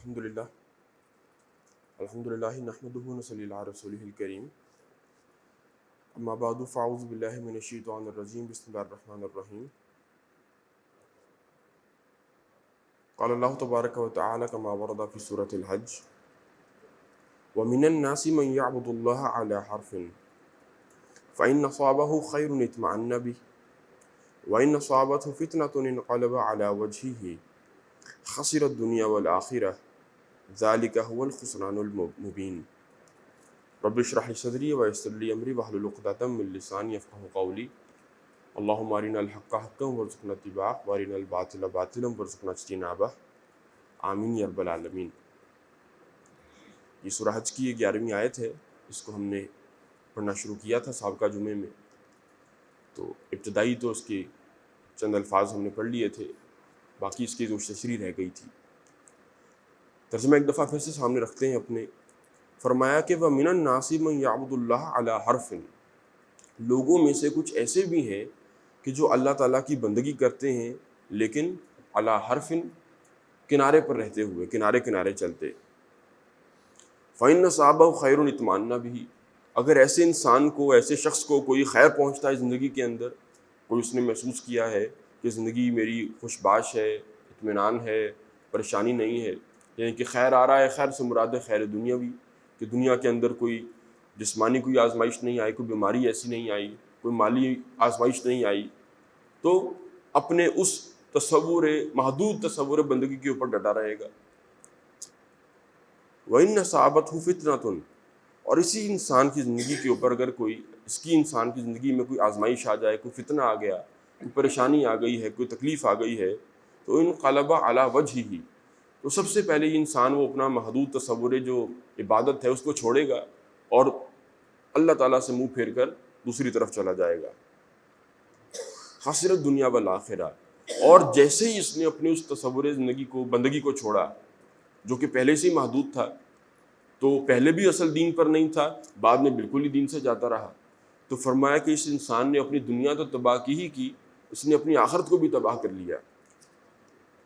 الحمدللہ نحمدہ ونصلی علی رسولہ الکریم اما بعد فاعوذ باللہ من الشیطان الرجیم بسم اللہ الرحمن الرحیم قال اللہ تبارک و تعالی کما ورد فی سورۃ الحج ومن الناس من یعبد اللہ علی حرف فإن أصابه خیر اطمأن به وإن أصابته فتنة انقلب على وجهه خسر الدنیا والآخرہ ذالک هو الخسران المبین رب اشرح لي صدری ویسر لي امری واحلل عقدۃ من لسانی یفقهوا قولی اللهم ارنا الحق حقا وارزقنا اتباعه وارنا الباطل باطلا وارزقنا اجتنابه آمین یا رب العالمین۔ یہ سورہ حج کی 11ویں آیت ہے، اس کو ہم نے پڑھنا شروع کیا تھا سابقہ جمعے میں، تو ابتدائی تو اس کے چند الفاظ ہم نے پڑھ لیے تھے، باقی اس کی جو تشریح رہ گئی تھی۔ ترجمہ ایک دفعہ پھر سے سامنے رکھتے ہیں اپنے۔ فرمایا کہ وَمِنَ النَّاسِ مَن يَعْبُدُ اللَّهَ عَلَى حَرْفٍ، لوگوں میں سے کچھ ایسے بھی ہیں کہ جو اللہ تعالیٰ کی بندگی کرتے ہیں لیکن علی حرف، کنارے پر رہتے ہوئے، کنارے کنارے چلتے۔ فَإِنَّ أَصَابَهُ خَيْرٌ اطمأن بِهِ، اگر ایسے انسان کو، ایسے شخص کو کوئی خیر پہنچتا ہے زندگی کے اندر، کوئی اس نے محسوس کیا ہے کہ زندگی میری خوش باش ہے، اطمینان ہے، پریشانی نہیں ہے، یعنی کہ خیر آ رہا ہے، خیر سے مراد ہے خیر دنیاوی، کہ دنیا کے اندر کوئی جسمانی کوئی آزمائش نہیں آئی، کوئی بیماری ایسی نہیں آئی، کوئی مالی آزمائش نہیں آئی، تو اپنے اس محدود تصور بندگی کے اوپر ڈٹا رہے گا۔ وَإِنَّ أَصَابَتْهُ فِتْنَةٌ، اور اسی انسان کی زندگی کے اوپر اگر کوئی، اس کی انسان کی زندگی میں کوئی آزمائش آ جائے، کوئی فتنہ آ گیا، کوئی پریشانی آ گئی ہے، کوئی تکلیف آ گئی ہے، تو انقلب علی وجہہ، تو سب سے پہلے یہ انسان وہ اپنا محدود تصور جو عبادت ہے اس کو چھوڑے گا اور اللہ تعالیٰ سے منہ پھیر کر دوسری طرف چلا جائے گا۔ خسر الدنیا والآخرہ، اور جیسے ہی اس نے اپنے اس تصور زندگی کو، بندگی کو چھوڑا جو کہ پہلے سے ہی محدود تھا، تو پہلے بھی اصل دین پر نہیں تھا، بعد میں بالکل ہی دین سے جاتا رہا، تو فرمایا کہ اس انسان نے اپنی دنیا تو تباہ کی ہی کی، اس نے اپنی آخرت کو بھی تباہ کر لیا۔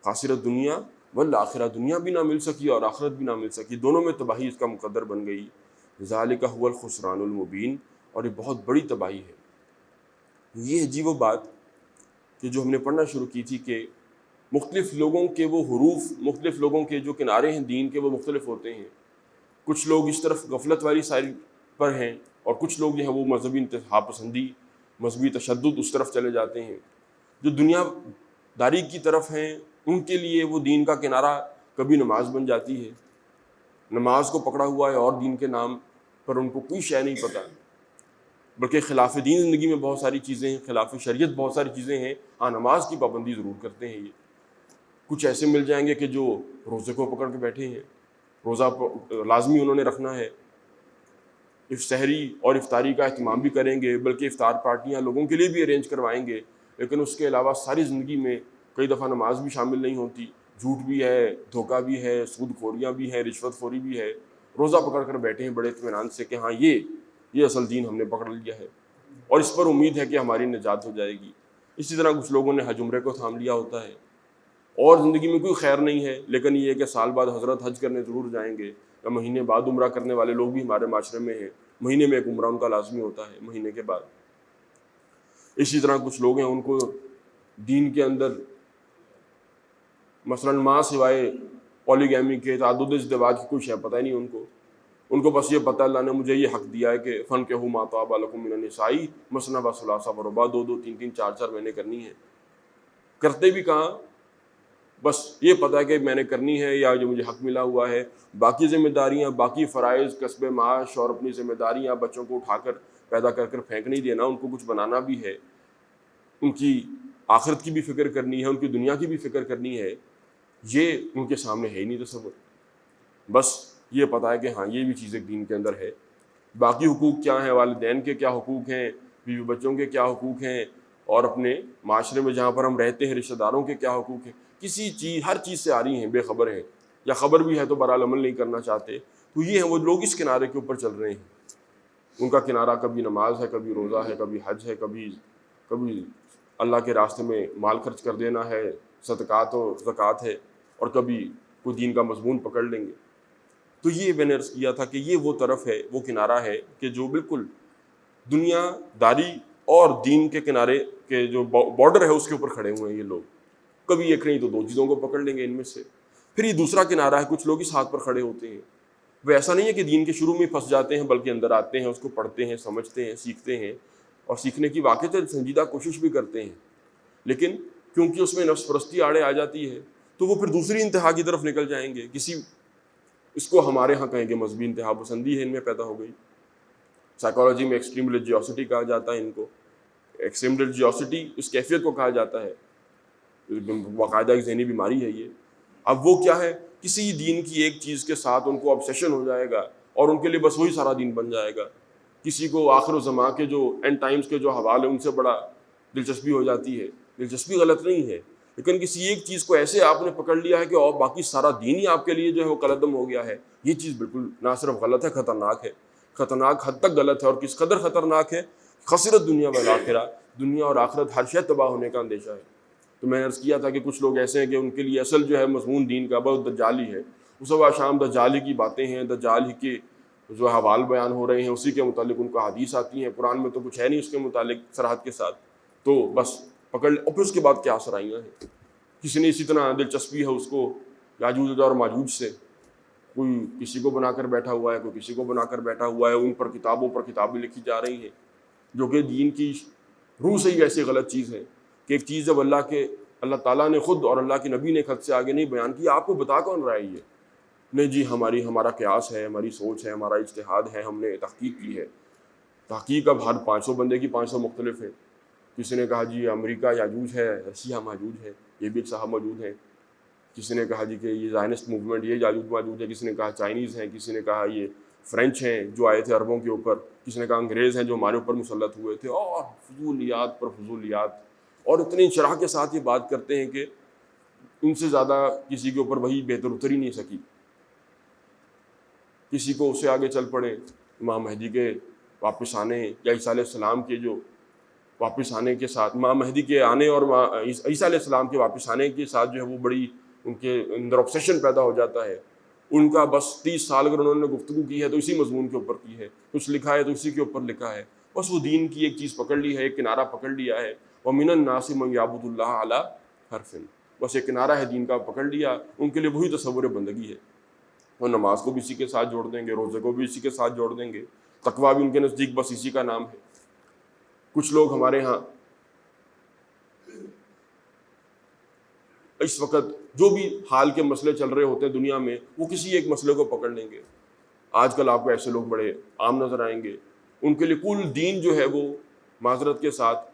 خاسر الدنیا والآخرہ، دنیا بھی نہ مل سکی اور آخرت بھی نہ مل سکی، دونوں میں تباہی اس کا مقدر بن گئی۔ ذالک هو الخسران المبین، اور یہ بہت بڑی تباہی ہے۔ یہ ہے جی وہ بات کہ جو ہم نے پڑھنا شروع کی تھی کہ مختلف لوگوں کے وہ حروف، مختلف لوگوں کے جو کنارے ہیں دین کے وہ مختلف ہوتے ہیں۔ کچھ لوگ اس طرف غفلت والی سائر پر ہیں، اور کچھ لوگ جو ہیں وہ مذہبی انتہا پسندی، مذہبی تشدد اس طرف چلے جاتے ہیں۔ جو دنیا داری کی طرف ہیں ان کے لیے وہ دین کا کنارہ کبھی نماز بن جاتی ہے، نماز کو پکڑا ہوا ہے اور دین کے نام پر ان کو کوئی شے نہیں پتہ، بلکہ خلاف دین زندگی میں بہت ساری چیزیں ہیں، خلاف شریعت بہت ساری چیزیں ہیں، ہاں نماز کی پابندی ضرور کرتے ہیں۔ یہ کچھ ایسے مل جائیں گے کہ جو روزے کو پکڑ کے بیٹھے ہیں، روزہ لازمی انہوں نے رکھنا ہے، سحری اور افطاری کا اہتمام بھی کریں گے، بلکہ افطار پارٹیاں لوگوں کے لیے بھی ارینج کروائیں گے، لیکن اس کے علاوہ ساری زندگی میں کئی دفعہ نماز بھی شامل نہیں ہوتی، جھوٹ بھی ہے، دھوکہ بھی ہے، سود خوریاں بھی ہیں، رشوت خوری بھی ہے، روزہ پکڑ کر بیٹھے ہیں بڑے اطمینان سے کہ ہاں یہ اصل دین ہم نے پکڑ لیا ہے اور اس پر امید ہے کہ ہماری نجات ہو جائے گی۔ اسی طرح کچھ لوگوں نے حج عمرے کو تھام لیا ہوتا ہے اور زندگی میں کوئی خیر نہیں ہے، لیکن یہ ہے کہ سال بعد حضرت حج کرنے ضرور جائیں گے، یا مہینے بعد عمرہ کرنے والے لوگ بھی ہمارے معاشرے میں ہیں، مہینے میں ایک عمرہ ان کا لازمی ہوتا ہے مہینے کے بعد۔ اسی طرح کچھ لوگ ہیں ان کو دین کے اندر مثلاً ماں سوائے پولیگیمی کے، تعدد ازدواج کی کوئی شے پتہ ہی نہیں ان کو بس یہ پتہ اللہ نے مجھے یہ حق دیا ہے کہ فَانكِحُوا مَا طَابَ لَكُم مِّنَ النِّسَاءِ مَثْنَىٰ وَثُلَاثَ وَرُبَاعَ، دو تین تین چار چار مہینے کرنی ہے، کرتے بھی کہاں، بس یہ پتہ ہے کہ میں نے کرنی ہے یا جو مجھے حق ملا ہوا ہے، باقی ذمہ داریاں، باقی فرائض، کسب معاش اور اپنی ذمہ داریاں، بچوں کو اٹھا کر پیدا کر کر پھینک نہیں دینا، ان کو کچھ بنانا بھی ہے، ان کی آخرت کی بھی فکر کرنی ہے، ان کی دنیا کی بھی فکر کرنی ہے، یہ ان کے سامنے ہے ہی نہیں تصور۔ بس یہ پتہ ہے کہ ہاں یہ بھی چیز ایک دین کے اندر ہے، باقی حقوق کیا ہیں، والدین کے کیا حقوق ہیں، بیوی بچوں کے کیا حقوق ہیں، اور اپنے معاشرے میں جہاں پر ہم رہتے ہیں رشتہ داروں کے کیا حقوق ہیں، کسی چیز، ہر چیز سے آ رہی ہیں، بے خبر ہیں، یا خبر بھی ہے تو برحال عمل نہیں کرنا چاہتے۔ تو یہ ہیں وہ لوگ اس کنارے کے اوپر چل رہے ہیں، ان کا کنارہ کبھی نماز ہے، کبھی روزہ ہے، کبھی حج ہے، کبھی اللہ کے راستے میں مال خرچ کر دینا ہے، صدقات و زکوٰۃ ہے، اور کبھی کوئی دین کا مضمون پکڑ لیں گے. تو یہ میں نے عرض کیا تھا کہ یہ وہ طرف ہے، وہ کنارہ ہے کہ جو بالکل دنیا داری اور دین کے کنارے کے جو بارڈر ہے اس کے اوپر کھڑے ہوئے ہیں یہ لوگ. کبھی ایک نہیں تو دو چیزوں کو پکڑ لیں گے ان میں سے. پھر یہ دوسرا کنارہ ہے، کچھ لوگ اس ہاتھ پر کھڑے ہوتے ہیں. وہ ایسا نہیں ہے کہ دین کے شروع میں پھنس جاتے ہیں، بلکہ اندر آتے ہیں، اس کو پڑھتے ہیں، سمجھتے ہیں، سیکھتے ہیں، اور سیکھنے کی واقعی سنجیدہ کوشش بھی کرتے ہیں. لیکن کیونکہ اس میں نفس پرستی آڑے آ جاتی ہے تو وہ پھر دوسری انتہا کی طرف نکل جائیں گے. اس کو ہمارے ہاں کہیں گے مذہبی انتہا پسندی ہے ان میں پیدا ہو گئی. سائیکالوجی میں ایکسٹریم ریلیجیوسٹی کہا جاتا ہے ان کو. ایکسٹریم ریلیجیوسٹی اس کیفیت کو کہا جاتا ہے، باقاعدہ ایک ذہنی بیماری ہے یہ. اب وہ کیا ہے، کسی دین کی ایک چیز کے ساتھ ان کو obsession ہو جائے گا اور ان کے لیے بس وہی سارا دین بن جائے گا. کسی کو آخر الزمان کے جو اینڈ ٹائمز کے جو حوالے ان سے بڑا دلچسپی ہو جاتی ہے. دلچسپی غلط نہیں ہے، لیکن کسی ایک چیز کو ایسے آپ نے پکڑ لیا ہے کہ اور باقی سارا دین ہی آپ کے لیے جو ہے وہ کلعدم ہو گیا ہے. یہ چیز بالکل نہ صرف غلط ہے، خطرناک ہے. خطرناک حد تک غلط ہے، اور کس قدر خطرناک ہے، خسرت دنیا والآخرہ، دنیا اور آخرت ہر شے تباہ ہونے کا اندیشہ ہے. تو میں نے عرض کیا تھا کہ کچھ لوگ ایسے ہیں کہ ان کے لیے اصل جو ہے مضمون دین کا بہت دجالی ہے. صبح شام دجالی کی باتیں ہیں، دجال کے جو حوال بیان ہو رہے ہیں، اسی کے متعلق ان کو حدیث آتی ہیں. قرآن میں تو کچھ ہے نہیں اس کے متعلق صراحت کے ساتھ، تو بس پکڑ لیں. اور پھر اس کے بعد کیا سرائیاں ہیں. کسی نے اسی طرح دلچسپی ہے اس کو یاجوج اور ماجوج سے، کوئی کسی کو بنا کر بیٹھا ہوا ہے، کوئی کسی کو بنا کر بیٹھا ہوا ہے. ان پر کتابوں پر کتابیں لکھی جا رہی ہیں جو کہ دین کی روح سے ہی ایسی غلط چیز ہے کہ ایک چیز جب اللہ تعالیٰ نے خود اور اللہ کے نبی نے خط سے آگے نہیں بیان کی، آپ کو بتا کون رہا ہے یہ؟ نہیں جی، ہمارا قیاس ہے، ہماری سوچ ہے، ہمارا اجتہاد ہے، ہم نے تحقیق کی ہے. تحقیق اب ہر 500 بندے کی 500 مختلف ہے. کسی نے کہا جی امریکہ یاجوج ہے، رشیا ماجوج ہے، یہ بھی ایک صاحب موجود ہیں. کسی نے کہا جی کہ یہ زائنسٹ موومنٹ یہ یاجوج ماجوج ہے. کسی نے کہا چائنیز ہیں، کسی نے کہا یہ فرینچ ہیں جو آئے تھے عربوں کے اوپر، کسی نے کہا انگریز ہیں جو ہمارے اوپر مسلط ہوئے تھے. اور فضولیات پر فضولیات، اور اتنی شرح کے ساتھ یہ بات کرتے ہیں کہ ان سے زیادہ کسی کے اوپر وہی بہتر اتر ہی نہیں سکی. کسی کو اس سے آگے چل پڑے امام مہدی کے واپس آنے یا عیسیٰ علیہ السلام کے جو واپس آنے کے ساتھ، امام مہدی کے آنے اور عیسیٰ علیہ السلام کے واپس آنے کے ساتھ جو ہے وہ بڑی ان کے اندر obsession پیدا ہو جاتا ہے. ان کا بس 30 سال اگر انہوں نے گفتگو کی ہے تو اسی مضمون کے اوپر کی ہے، کچھ لکھا ہے تو اسی کے اوپر لکھا ہے. بس وہ دین کی ایک چیز پکڑ لی ہے، ایک کنارہ پکڑ لیا ہے. وَمِنَ النَّاسِ مَن يَعْبُدُ اللَّهَ عَلَىٰ حَرْفٍ، بس ایک کنارہ ہے دین کا پکڑ لیا. ان کے لیے وہی تصور بندگی ہے. وہ نماز کو بھی اسی کے ساتھ جوڑ دیں گے، روزے کو بھی اسی کے ساتھ جوڑ دیں گے، تقویٰ بھی ان کے نزدیک بس اسی کا نام ہے. کچھ لوگ ہمارے ہاں اس وقت جو بھی حال کے مسئلے چل رہے ہوتے ہیں دنیا میں، وہ کسی ایک مسئلے کو پکڑ لیں گے. آج کل آپ کو ایسے لوگ بڑے عام نظر آئیں گے. ان کے لیے کل دین جو ہے وہ معذرت کے ساتھ،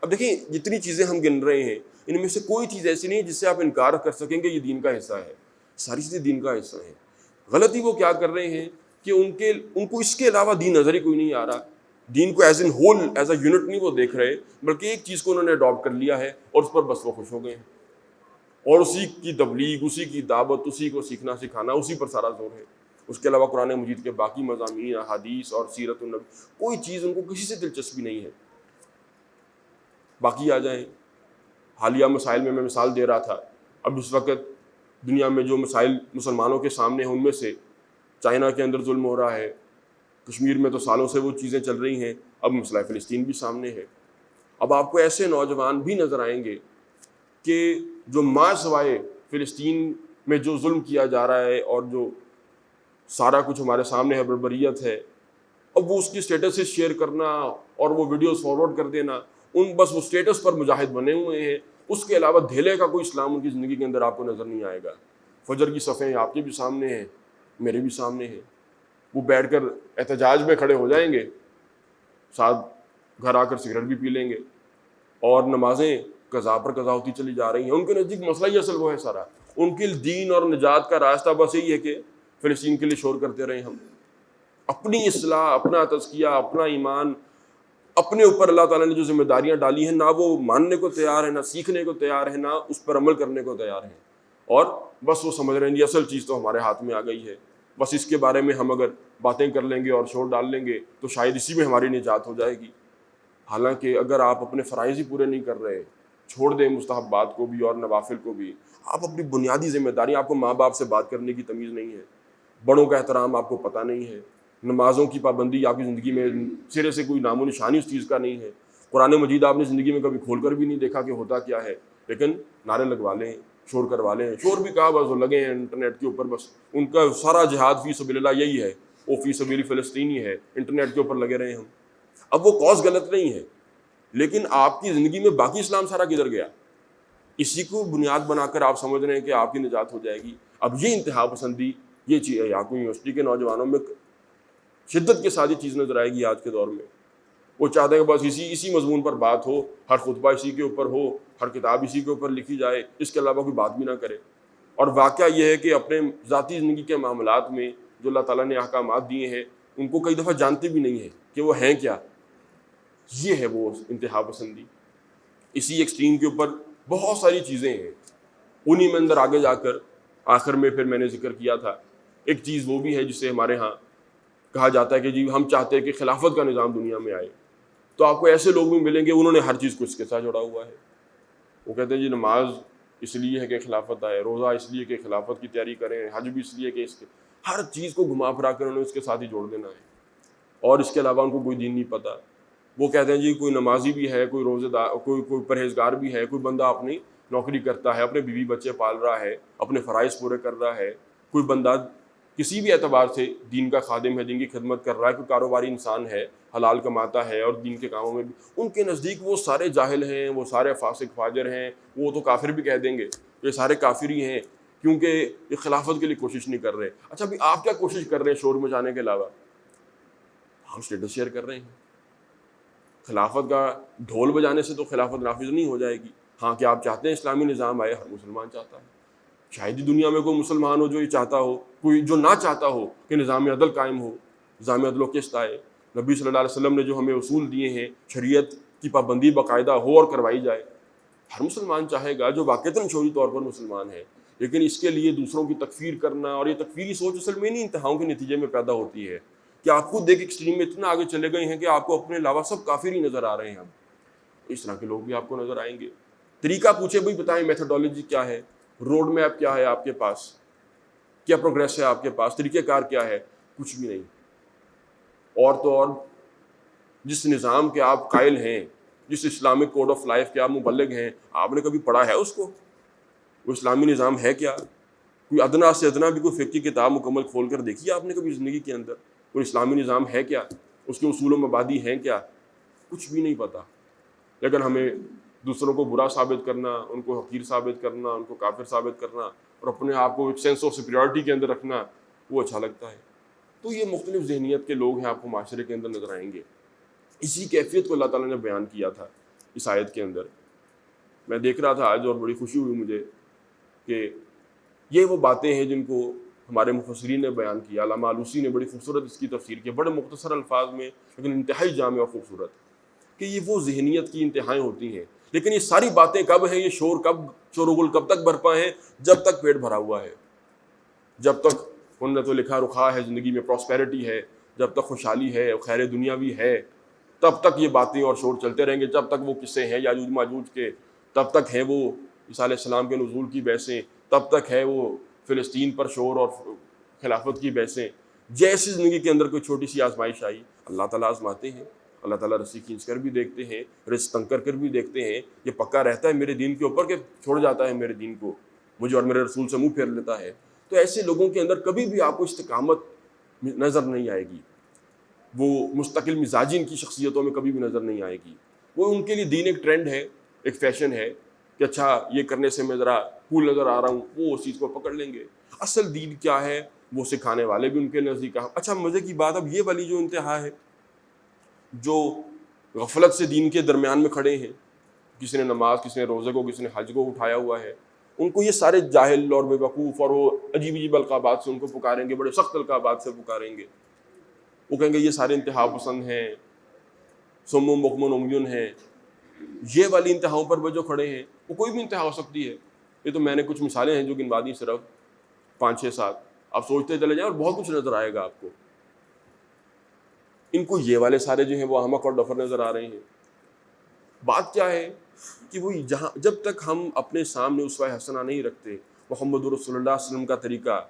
اب دیکھیں جتنی چیزیں ہم گن رہے ہیں ان میں سے کوئی چیز ایسی نہیں ہے جس سے آپ انکار کر سکیں گے یہ دین کا حصہ ہے. ساری چیزیں دین کا حصہ ہیں. غلطی وہ کیا کر رہے ہیں کہ ان کو اس کے علاوہ دین نظر ہی کوئی نہیں آ رہا. دین کو as in whole, as a unit نہیں وہ دیکھ رہے، بلکہ ایک چیز کو انہوں نے اڈاپٹ کر لیا ہے اور اس پر بس وہ خوش ہو گئے ہیں. اور اسی کی تبلیغ، اسی کی دعوت، اسی کو سیکھنا سکھانا، اسی پر سارا زور ہے. اس کے علاوہ قرآن مجید کے باقی مضامین، احادیث اور سیرت النبی، کوئی چیز ان کو کسی سے دلچسپی نہیں ہے. باقی آ جائیں حالیہ مسائل میں مثال دے رہا تھا. اب اس وقت دنیا میں جو مسائل مسلمانوں کے سامنے ہیں ان میں سے چائنا کے اندر ظلم ہو رہا ہے، کشمیر میں تو سالوں سے وہ چیزیں چل رہی ہیں، اب مسئلہ فلسطین بھی سامنے ہے. اب آپ کو ایسے نوجوان بھی نظر آئیں گے کہ جو ماں سوائے فلسطین میں جو ظلم کیا جا رہا ہے اور جو سارا کچھ ہمارے سامنے ہے، بربریت ہے، اب وہ اس کی سٹیٹس شیئر کرنا اور وہ ویڈیوز فارورڈ کر دینا، بس وہ سٹیٹس پر مجاہد بنے ہوئے ہیں. اس کے علاوہ دھیلے کا کوئی اسلام ان کی زندگی کے اندر آپ کو نظر نہیں آئے گا. فجر کی صفیں آپ کے بھی سامنے ہیں، میرے بھی سامنے ہیں. وہ بیٹھ کر احتجاج میں کھڑے ہو جائیں گے، ساتھ گھر آ کر سگریٹ بھی پی لیں گے، اور نمازیں قضا پر قضا ہوتی چلی جا رہی ہیں. ان کے نزدیک مسئلہ ہی اصل وہ ہے سارا. ان کے دین اور نجات کا راستہ بس یہی ہے کہ فلسطین کے لیے شور کرتے رہیں ہم. اپنی اصلاح، اپنا تزکیہ، اپنا ایمان، اپنے اوپر اللہ تعالیٰ نے جو ذمہ داریاں ڈالی ہیں نہ وہ ماننے کو تیار ہیں، نہ سیکھنے کو تیار ہیں، نہ اس پر عمل کرنے کو تیار ہیں. اور بس وہ سمجھ رہے ہیں یہ اصل چیز تو ہمارے ہاتھ میں آ گئی ہے، بس اس کے بارے میں ہم اگر باتیں کر لیں گے اور شور ڈال لیں گے تو شاید اسی میں ہماری نجات ہو جائے گی. حالانکہ اگر آپ اپنے فرائض ہی پورے نہیں کر رہے چھوڑ دیں مستحبات کو بھی اور نوافل کو بھی. آپ اپنی بنیادی ذمہ داری, آپ کو ماں باپ سے بات کرنے کی تمیز نہیں ہے, بڑوں کا احترام آپ کو پتہ نہیں ہے, نمازوں کی پابندی آپ کی زندگی میں سرے سے کوئی نام و نشانی اس چیز کا نہیں ہے, قرآن مجید آپ نے زندگی میں کبھی کھول کر بھی نہیں دیکھا کہ ہوتا کیا ہے, لیکن نعرے لگوا لیں, شور کروا لیں. شور بھی کہا, بس وہ لگے ہیں انٹرنیٹ کے اوپر, بس ان کا سارا جہاد فی سبیل اللہ یہی ہے, وہ فی سبیل فلسطینی ہے, انٹرنیٹ کے اوپر لگے رہے ہم. اب وہ کاز غلط نہیں ہے, لیکن آپ کی زندگی میں باقی اسلام سارا کدھر گیا؟ اسی کو بنیاد بنا کر آپ سمجھ رہے ہیں کہ آپ کی نجات ہو جائے گی. اب یہ انتہا پسندی, یہ چیز یعقوب یونیورسٹی کے نوجوانوں میں شدت کے ساتھ یہ چیز نظر آئے گی آج کے دور میں. وہ چاہتے ہیں کہ بس اسی مضمون پر بات ہو, ہر خطبہ اسی کے اوپر ہو, ہر کتاب اسی کے اوپر لکھی جائے, اس کے علاوہ کوئی بات بھی نہ کرے. اور واقعہ یہ ہے کہ اپنے ذاتی زندگی کے معاملات میں جو اللہ تعالیٰ نے احکامات دیے ہیں ان کو کئی دفعہ جانتے بھی نہیں ہیں کہ وہ ہیں کیا. یہ ہے وہ انتہا پسندی. اسی ایکسٹریم کے اوپر بہت ساری چیزیں ہیں, انہی میں اندر آگے جا کر آخر میں پھر میں نے ذکر کیا تھا ایک چیز وہ بھی ہے جسے ہمارے ہاں کہا جاتا ہے کہ جی ہم چاہتے ہیں کہ خلافت کا نظام دنیا میں آئے. تو آپ کو ایسے لوگ بھی ملیں گے انہوں نے ہر چیز کو اس کے ساتھ جڑا ہوا ہے. وہ کہتے ہیں جی نماز اس لیے ہے کہ خلافت آئے, روزہ اس لیے کہ خلافت کی تیاری کریں, حج بھی اس لیے کہ اس کے ہر چیز کو گھما پھرا کر انہوں نے اس کے ساتھ ہی جوڑ دینا ہے, اور اس کے علاوہ ان کو کوئی دین نہیں پتہ. وہ کہتے ہیں جی کوئی نمازی بھی ہے, کوئی روزے دار, کوئی پرہیزگار بھی ہے, کوئی بندہ اپنی نوکری کرتا ہے, اپنے بیوی بچے پال رہا ہے, اپنے فرائض پورے کر رہا ہے, کوئی بندہ کسی بھی اعتبار سے دین کا خادم ہے, دین کی خدمت کر رہا ہے, کوئی کاروباری انسان ہے, حلال کماتا ہے اور دین کے کاموں میں بھی, ان کے نزدیک وہ سارے جاہل ہیں, وہ سارے فاسق فاجر ہیں, وہ تو کافر بھی کہہ دیں گے, یہ سارے کافر ہی ہیں کیونکہ یہ خلافت کے لیے کوشش نہیں کر رہے. اچھا ابھی آپ کیا کوشش کر رہے ہیں شور مچانے کے علاوہ؟ ہم اسٹیٹس شیئر کر رہے ہیں. خلافت کا ڈھول بجانے سے تو خلافت نافذ نہیں ہو جائے گی. ہاں کیا آپ چاہتے ہیں اسلامی نظام آئے؟ ہر مسلمان چاہتا ہے. شاید ہی دنیا میں کوئی مسلمان ہو جو یہ چاہتا ہو, کوئی جو نہ چاہتا ہو کہ نظام عدل قائم ہو, نظام عدل و قسط آئے. نبی صلی اللہ علیہ وسلم نے جو ہمیں اصول دیے ہیں, شریعت کی پابندی باقاعدہ ہو اور کروائی جائے, ہر مسلمان چاہے گا جو واقعتاً شعوری طور پر مسلمان ہے. لیکن اس کے لیے دوسروں کی تکفیر کرنا, اور یہ تکفیری سوچ اصل میں نہیں انتہاؤں کے نتیجے میں پیدا ہوتی ہے کہ آپ خود ایک ایکسٹریم میں اتنا آگے چلے گئے ہیں کہ آپ کو اپنے علاوہ سب کافر ہی نظر آ رہے ہیں. اب اس طرح کے لوگ بھی آپ کو نظر آئیں گے. طریقہ پوچھے بھائی بتائیں میتھڈالوجی کیا ہے, روڈ میپ کیا ہے آپ کے پاس, کیا پروگریس ہے آپ کے پاس, طریقہ کار کیا ہے؟ کچھ بھی نہیں. اور تو اور جس نظام کے آپ قائل ہیں, جس اسلامک کوڈ آف لائف کے آپ مبلغ ہیں, آپ نے کبھی پڑھا ہے اس کو؟ وہ اسلامی نظام ہے کیا؟ کوئی ادنا سے ادنا بھی کوئی فقہ کی کتاب مکمل کھول کر دیکھی آپ نے کبھی زندگی کے اندر؟ کوئی اسلامی نظام ہے کیا؟ اس کے اصول و مبادی ہیں کیا؟ کچھ بھی نہیں پتہ. لیکن ہمیں دوسروں کو برا ثابت کرنا, ان کو حقیر ثابت کرنا, ان کو کافر ثابت کرنا, اور اپنے آپ کو ایک سینس آف سپیریورٹی کے اندر رکھنا, وہ اچھا لگتا ہے. تو یہ مختلف ذہنیت کے لوگ ہیں آپ کو معاشرے کے اندر نظر آئیں گے. اسی کیفیت کو اللہ تعالیٰ نے بیان کیا تھا اس آیت کے اندر. میں دیکھ رہا تھا آج اور بڑی خوشی ہوئی مجھے کہ یہ وہ باتیں ہیں جن کو ہمارے مفسرین نے بیان کیا. علامہ آلوسی نے بڑی خوبصورت اس کی تفسیر کی, بڑے مختصر الفاظ میں لیکن انتہائی جامع اور خوبصورت, کہ یہ وہ ذہنیت کی انتہائیں ہوتی ہیں. لیکن یہ ساری باتیں کب ہیں, یہ شور و غل کب تک برپا ہیں؟ جب تک پیٹ بھرا ہوا ہے, جب تک انہوں نے تو لکھا رخا ہے زندگی میں, پراسپیرٹی ہے, جب تک خوشحالی ہے, خیر دنیاوی ہے, تب تک یہ باتیں اور شور چلتے رہیں گے. جب تک وہ قصے ہیں یاجوج ماجوج کے, تب تک ہیں وہ عیسیٰ علیہ السلام کے نزول کی بحثیں, تب تک ہے وہ فلسطین پر شور اور خلافت کی بحثیں. جیسی زندگی کے اندر کوئی چھوٹی سی آزمائش آئی, اللہ تعالیٰ آزماتے ہیں, اللہ تعالیٰ رسی کھینچ کر بھی دیکھتے ہیں, رزق تنگ کر بھی دیکھتے ہیں. یہ پکا رہتا ہے میرے دین کے اوپر کہ چھوڑ جاتا ہے میرے دین کو, مجھے اور میرے رسول سے منہ پھیر لیتا ہے. تو ایسے لوگوں کے اندر کبھی بھی آپ کو استقامت نظر نہیں آئے گی, وہ مستقل مزاجی ان کی شخصیتوں میں کبھی بھی نظر نہیں آئے گی. وہ ان کے لیے دین ایک ٹرینڈ ہے, ایک فیشن ہے کہ اچھا یہ کرنے سے میں ذرا کول نظر آ رہا ہوں, وہ اس چیز کو پکڑ لیں گے. اصل دین کیا ہے وہ سکھانے والے بھی ان کے نزدیک. اچھا مزے کی بات, اب یہ والی جو انتہا ہے, جو غفلت سے دین کے درمیان میں کھڑے ہیں, کسی نے نماز, کسی نے روزے کو, کسی نے حج کو اٹھایا ہوا ہے, ان کو یہ سارے جاہل اور بے وقوف اور وہ عجیب عجیب القابات سے ان کو پکاریں گے, بڑے سخت القابات سے پکاریں گے. وہ کہیں گے یہ سارے انتہا پسند ہیں, سم و بکم و عمیٌ ہیں. یہ والی انتہاؤں پر وہ جو کھڑے ہیں, وہ کوئی بھی انتہا ہو سکتی ہے. یہ تو میں نے کچھ مثالیں ہیں جو گنوا دی, صرف 5-6-7, آپ سوچتے چلے جائیں اور بہت کچھ نظر آئے گا آپ کو. ان کو یہ والے سارے جو ہیں وہ احمق اور ڈفر نظر آ رہے ہیں. بات کیا ہے کہ وہی جب تک ہم اپنے سامنے اسوہ حسنہ نہیں رکھتے محمد رسول اللہ صلی اللہ علیہ وسلم کا طریقہ،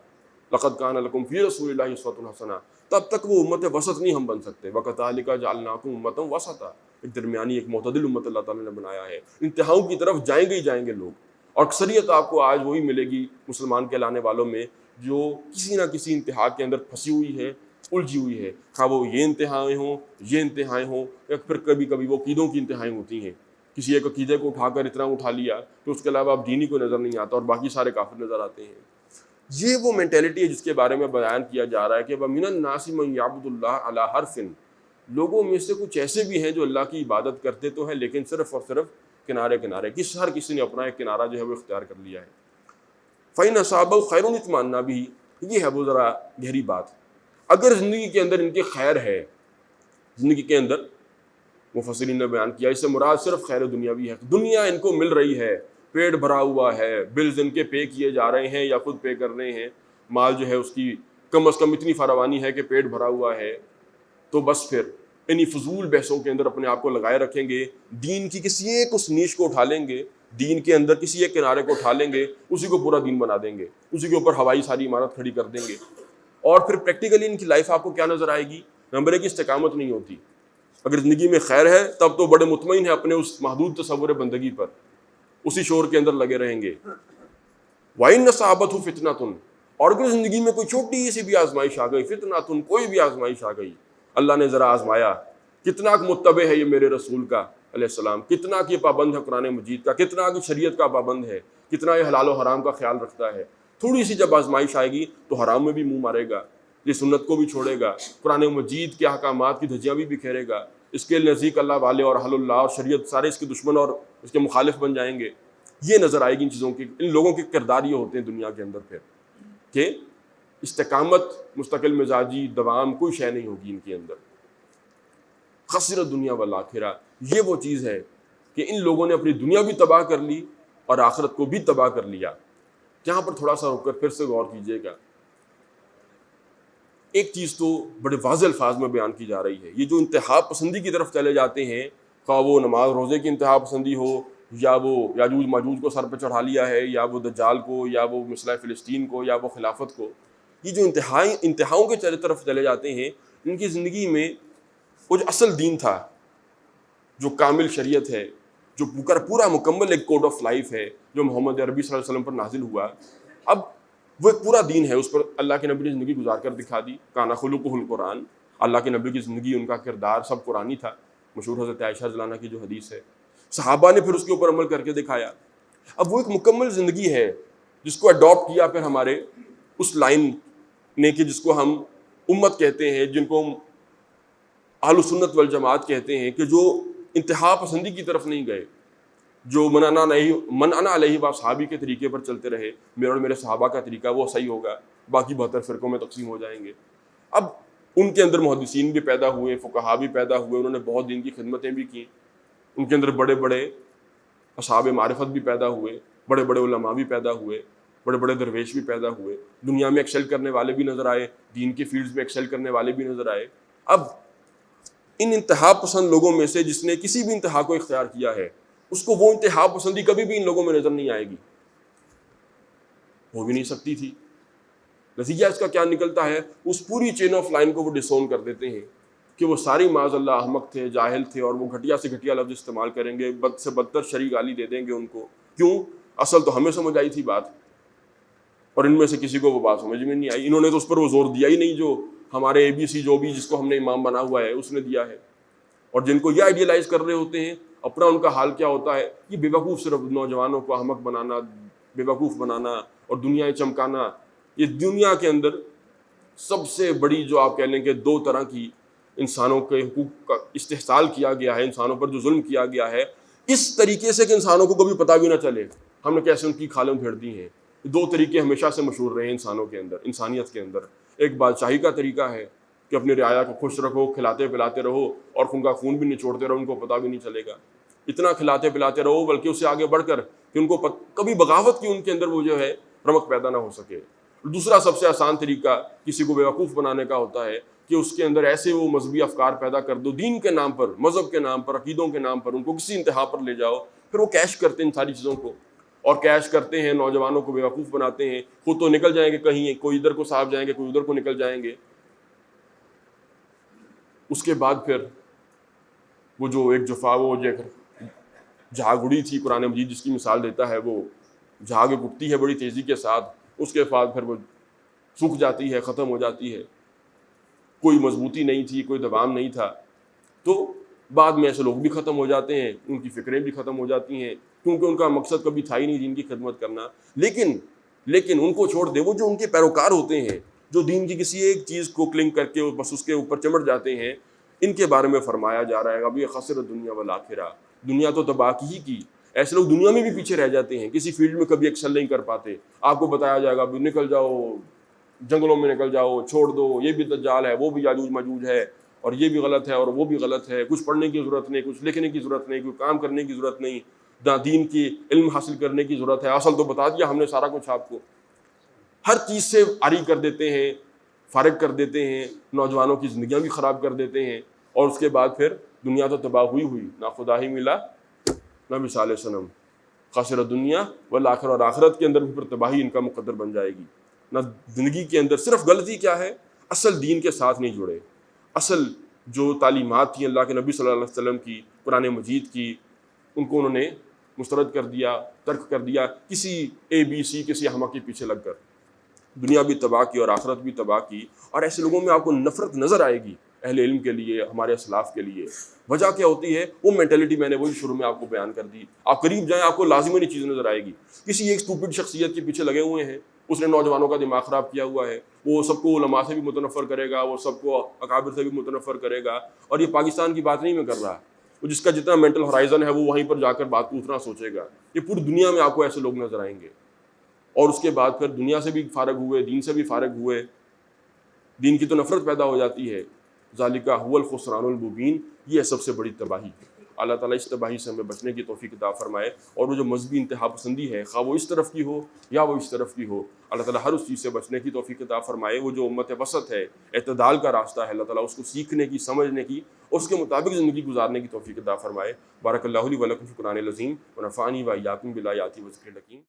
لقد کان لکم فی رسول اللہ اسوۃ حسنہ، تب تک وہ امت وسط نہیں ہم بن سکتے۔ وکذالک جعلناکم امۃ وسطا، ایک درمیانی ایک معتدل امت اللہ تعالیٰ نے بنایا ہے۔ انتہاؤں کی طرف جائیں گے ہی جائیں گے لوگ، اور اکثریت آپ کو آج وہی ملے گی مسلمان کہلانے والوں میں جو کسی نہ کسی انتہا کے اندر پھنسی ہوئی ہے، الجھی ہوئی ہے، خواہ وہ یہ انتہائیں ہوں، یہ انتہائیں ہوں، یا پھر کبھی کبھی وہ عقیدوں کی انتہائیں ہوتی ہیں۔ کسی ایک عقیدے کو اٹھا کر اتنا اٹھا لیا کہ اس کے علاوہ اب دینی کو نظر نہیں آتا اور باقی سارے کافر نظر آتے ہیں۔ یہ وہ مینٹیلٹی ہے جس کے بارے میں بیان کیا جا رہا ہے کہ وَمِنَ النَّاسِ مَن يَعْبُدُ اللَّهَ عَلَىٰ حَرْفٍ، لوگوں میں سے کچھ ایسے بھی ہیں جو اللہ کی عبادت کرتے تو ہیں لیکن صرف اور صرف کنارے کنارے، ہر کسی نے اپنا ایک کنارہ جو ہے وہ اختیار کر لیا ہے۔ فَإِنْ أَصَابَهُ خَيْرٌ اطْمَأَنَّ بِهِ، یہ ہے وہ ذرا گہری بات۔ اگر زندگی کے اندر ان کے خیر ہے، زندگی کے اندر مفسرین نے بیان کیا اس سے مراد صرف خیر دنیاوی ہے، دنیا ان کو مل رہی ہے، پیٹ بھرا ہوا ہے، بلز ان کے پے کیے جا رہے ہیں یا خود پے کر رہے ہیں، مال جو ہے اس کی کم از کم اتنی فراوانی ہے کہ پیٹ بھرا ہوا ہے، تو بس پھر انہی فضول بحثوں کے اندر اپنے آپ کو لگائے رکھیں گے، دین کی کسی ایک اس نیش کو اٹھا لیں گے، دین کے اندر کسی ایک کنارے کو اٹھا لیں گے، اسی کو پورا دین بنا دیں گے، اسی کے اوپر ہوائی ساری عمارت کھڑی کر دیں گے، اور پھر پریکٹیکلی ان کی لائف آپ کو کیا نظر آئے گی؟ نمبر ایک، استقامت نہیں ہوتی۔ اگر زندگی میں خیر ہے تب تو بڑے مطمئن ہیں اپنے اس محدود تصور بندگی پر، اسی شور کے اندر لگے رہیں گے۔ وَإِنَّ أَصَابَتْهُ فِتْنَةٌ، اور اگر زندگی میں کوئی چھوٹی سی بھی آزمائش آ گئی، فتنۃ، کوئی بھی آزمائش آ گئی، اللہ نے ذرا آزمایا، کتنا متبع ہے یہ میرے رسول کا علیہ السلام، کتنا کہ پابند ہے قرآن مجید کا، کتنا کہ شریعت کا پابند ہے، کتنا یہ حلال و حرام کا خیال رکھتا ہے، تھوڑی سی جب آزمائش آئے گی تو حرام میں بھی منہ مارے گا، یہ سنت کو بھی چھوڑے گا، قرآن مجید کے احکامات کی دھجیاں بھی بکھیرے گا، اس کے نزدیک اللہ والے اور اہل اللہ اور شریعت سارے اس کے دشمن اور اس کے مخالف بن جائیں گے۔ یہ نظر آئے گی ان چیزوں کی، ان لوگوں کے کردار یہ ہوتے ہیں دنیا کے اندر پھر کہ استقامت، مستقل مزاجی، دوام، کوئی شے نہیں ہوگی ان کے اندر۔ خسر الدنیا والآخرہ، یہ وہ چیز ہے کہ ان لوگوں نے اپنی دنیا بھی تباہ کر لی اور آخرت کو بھی تباہ کر لیا۔ یہاں پر تھوڑا سا رک کر پھر سے غور کیجیے گا، ایک چیز تو بڑے واضح الفاظ میں بیان کی جا رہی ہے، یہ جو انتہا پسندی کی طرف چلے جاتے ہیں، خواہ وہ نماز روزے کی انتہا پسندی ہو، یا وہ یاجوج ماجوج کو سر پہ چڑھا لیا ہے، یا وہ دجال کو، یا وہ مسئلہ فلسطین کو، یا وہ خلافت کو، یہ جو انتہاؤں کے طرف چلے جاتے ہیں، ان کی زندگی میں وہ جو اصل دین تھا، جو کامل شریعت ہے، جو پورا مکمل ایک کوڈ آف لائف ہے جو محمد عربی صلی اللہ علیہ وسلم پر نازل ہوا، اب وہ ایک پورا دین ہے، اس پر اللہ کے نبی نے زندگی گزار کر دکھا دی۔ کانا خلقہ القرآن، اللہ کے نبی کی زندگی، ان کا کردار سب قرآنی تھا، مشہور حضرت عائشہ رضی اللہ عنہا کی جو حدیث ہے، صحابہ نے پھر اس کے اوپر عمل کر کے دکھایا۔ اب وہ ایک مکمل زندگی ہے جس کو اڈاپٹ کیا پھر ہمارے اس لائن نے کہ جس کو ہم امت کہتے ہیں، جن کو ہم اہل سنت والجماعت کہتے ہیں، کہ جو انتہا پسندی کی طرف نہیں گئے، جو من انا علیہ واصحابی کے طریقے پر چلتے رہے، میرے اور میرے صحابہ کا طریقہ وہ صحیح ہوگا، باقی 72 فرقوں میں تقسیم ہو جائیں گے۔ اب ان کے اندر محدثین بھی پیدا ہوئے، فقہا بھی پیدا ہوئے، انہوں نے بہت دین کی خدمتیں بھی کی، ان کے اندر بڑے بڑے اصحاب معرفت بھی پیدا ہوئے، بڑے بڑے علماء بھی پیدا ہوئے، بڑے بڑے درویش بھی پیدا ہوئے، دنیا میں ایکسل کرنے والے بھی نظر آئے، دین کی فیلڈز میں ایکسل کرنے والے بھی نظر آئے۔ اب ان انتہا پسند لوگوں میں سے جس نے کسی بھی انتہا کو اختیار کیا ہے، اس کو وہ انتہا پسندی کبھی بھی ان لوگوں میں نظر نہیں آئے گی، ہو بھی نہیں سکتی تھی۔ نتیجہ اس کا کیا نکلتا ہے؟ اس پوری چین آف لائن کو وہ ڈسون کر دیتے ہیں کہ وہ ساری معاذ اللہ احمق تھے، جاہل تھے، اور وہ گھٹیا سے گھٹیا لفظ استعمال کریں گے، بد سے بدتر شرعی گالی دے دیں گے ان کو۔ کیوں؟ اصل تو ہمیں سمجھ آئی تھی بات، اور ان میں سے کسی کو وہ بات سمجھ میں نہیں آئی، انہوں نے تو اس پر وہ زور دیا ہی نہیں جو ہمارے ABC جو بھی جس کو ہم نے امام بنا ہوا ہے اس نے دیا ہے۔ اور جن کو یہ آئیڈیلائز کر رہے ہوتے ہیں، اپنا ان کا حال کیا ہوتا ہے؟ یہ بے وقوف صرف نوجوانوں کو احمق بنانا، بے وقوف بنانا اور دنیا چمکانا۔ یہ دنیا کے اندر سب سے بڑی جو آپ کہہ لیں کہ 2 طرح کی انسانوں کے حقوق کا استحصال کیا گیا ہے، انسانوں پر جو ظلم کیا گیا ہے، اس طریقے سے کہ انسانوں کو کبھی پتہ بھی نہ چلے ہم نے کیسے ان کی کھالیں پھیڑ دی ہیں۔ 2 طریقے ہمیشہ سے مشہور رہے ہیں انسانوں کے اندر، انسانیت کے اندر۔ ایک بادشاہی کا طریقہ ہے کہ اپنی رعایا کو خوش رکھو، کھلاتے پلاتے رہو، اور ان کا خون بھی نچوڑتے رہو، ان کو پتہ بھی نہیں چلے گا، اتنا کھلاتے پلاتے رہو، بلکہ اس سے آگے بڑھ کر کہ ان کو کبھی بغاوت کی ان کے اندر وہ جو ہے رمق پیدا نہ ہو سکے۔ دوسرا سب سے آسان طریقہ کسی کو بیوقوف بنانے کا ہوتا ہے کہ اس کے اندر ایسے وہ مذہبی افکار پیدا کر دو، دین کے نام پر، مذہب کے نام پر، عقیدوں کے نام پر ان کو کسی انتہا پر لے جاؤ، پھر وہ کیش کرتے ہیں ان ساری چیزوں کو، اور کیش کرتے ہیں، نوجوانوں کو بیوقوف بناتے ہیں، خود تو نکل جائیں گے کہیں، کوئی ادھر کو صاحب جائیں گے، کوئی ادھر کو نکل جائیں گے۔ اس کے بعد پھر وہ جو ایک جفا، وہ جو جھاگ اڑی تھی، قرآن مجید جس کی مثال دیتا ہے، وہ جھاگ اٹھتی ہے بڑی تیزی کے ساتھ، اس کے بعد پھر وہ سوکھ جاتی ہے، ختم ہو جاتی ہے، کوئی مضبوطی نہیں تھی، کوئی دوام نہیں تھا۔ تو بعد میں ایسے لوگ بھی ختم ہو جاتے ہیں، ان کی فکریں بھی ختم ہو جاتی ہیں، کیونکہ ان کا مقصد کبھی تھا ہی نہیں دین کی خدمت کرنا۔ لیکن ان کو چھوڑ دے، وہ جو ان کے پیروکار ہوتے ہیں، جو دین کی کسی ایک چیز کو کلنگ کر کے بس اس کے اوپر چمٹ جاتے ہیں، ان کے بارے میں فرمایا جا رہا ہے ابھی خسر دنیا والآخرہ، دنیا تو تباہ کی۔ ایسے لوگ دنیا میں بھی پیچھے رہ جاتے ہیں، کسی فیلڈ میں کبھی ایکسل نہیں کر پاتے، آپ کو بتایا جائے گا ابھی نکل جاؤ جنگلوں میں، نکل جاؤ، چھوڑ دو، یہ بھی دجال ہے، وہ بھی یاجوج ماجوج ہے، اور یہ بھی غلط ہے اور وہ بھی غلط ہے، کچھ پڑھنے کی ضرورت نہیں، کچھ لکھنے کی ضرورت نہیں، کوئی کام کرنے کی ضرورت نہیں، دین کی علم حاصل کرنے کی ضرورت ہے، اصل تو بتا دیا ہم نے سارا کچھ آپ کو۔ ہر چیز سے عاری کر دیتے ہیں، فارغ کر دیتے ہیں، نوجوانوں کی زندگیاں بھی خراب کر دیتے ہیں، اور اس کے بعد پھر دنیا تو تباہ ہوئی، نہ خدا ہی ملا نہ مثال صنم، خسر دنیا والآخرہ، اور آخرت کے اندر بھی پھر تباہی ان کا مقدر بن جائے گی۔ نہ زندگی کے اندر صرف غلطی کیا ہے، اصل دین کے ساتھ نہیں جڑے، اصل جو تعلیمات تھیں اللہ کے نبی صلی اللہ علیہ وسلم کی، قرآن مجید کی، ان کو انہوں نے مسترد کر دیا، ترک کر دیا، کسی ABC کسی احمق کے پیچھے لگ کر دنیا بھی تباہ کی اور آخرت بھی تباہ کی۔ اور ایسے لوگوں میں آپ کو نفرت نظر آئے گی، اہل علم کے لیے، ہمارے اسلاف کے لیے۔ وجہ کیا ہوتی ہے؟ وہ مینٹلٹی میں نے وہی شروع میں آپ کو بیان کر دی، آپ قریب جائیں آپ کو لازمی چیز نظر آئے گی، کسی ایک اسٹوپڈ شخصیت کے پیچھے لگے ہوئے ہیں، اس نے نوجوانوں کا دماغ خراب کیا ہوا ہے، وہ سب کو علماء سے بھی متنفر کرے گا، وہ سب کو اکابر سے بھی متنفر کرے گا، اور یہ پاکستان کی بات نہیں میں کر رہا، وہ جس کا جتنا مینٹل ہورائزن ہے وہ وہیں پر جا کر بات اتنا سوچے گا، یہ پوری دنیا میں آپ کو ایسے لوگ نظر آئیں گے۔ اور اس کے بعد پھر دنیا سے بھی فارغ ہوئے، دین سے بھی فارغ ہوئے، دین کی تو نفرت پیدا ہو جاتی ہے۔ ذالک هو الخسران المبین، یہ سب سے بڑی تباہی ہے۔ اللہ تعالیٰ اس تباہی سے ہمیں بچنے کی توفیق عطا فرمائے، اور وہ جو مذہبی انتہا پسندی ہے، خواہ وہ اس طرف کی ہو یا وہ اس طرف کی ہو، اللہ تعالیٰ ہر اس چیز سے بچنے کی توفیق عطا فرمائے۔ وہ جو امت وسط ہے، اعتدال کا راستہ ہے، اللہ تعالیٰ اس کو سیکھنے کی، سمجھنے کی اور اس کے مطابق زندگی گزارنے کی توفیق عطا فرمائے۔ بارک اللہ لی و لکم فی القرآن العظیم، ونفعنی و ایاکم بالآیات و ذکر الحکیم۔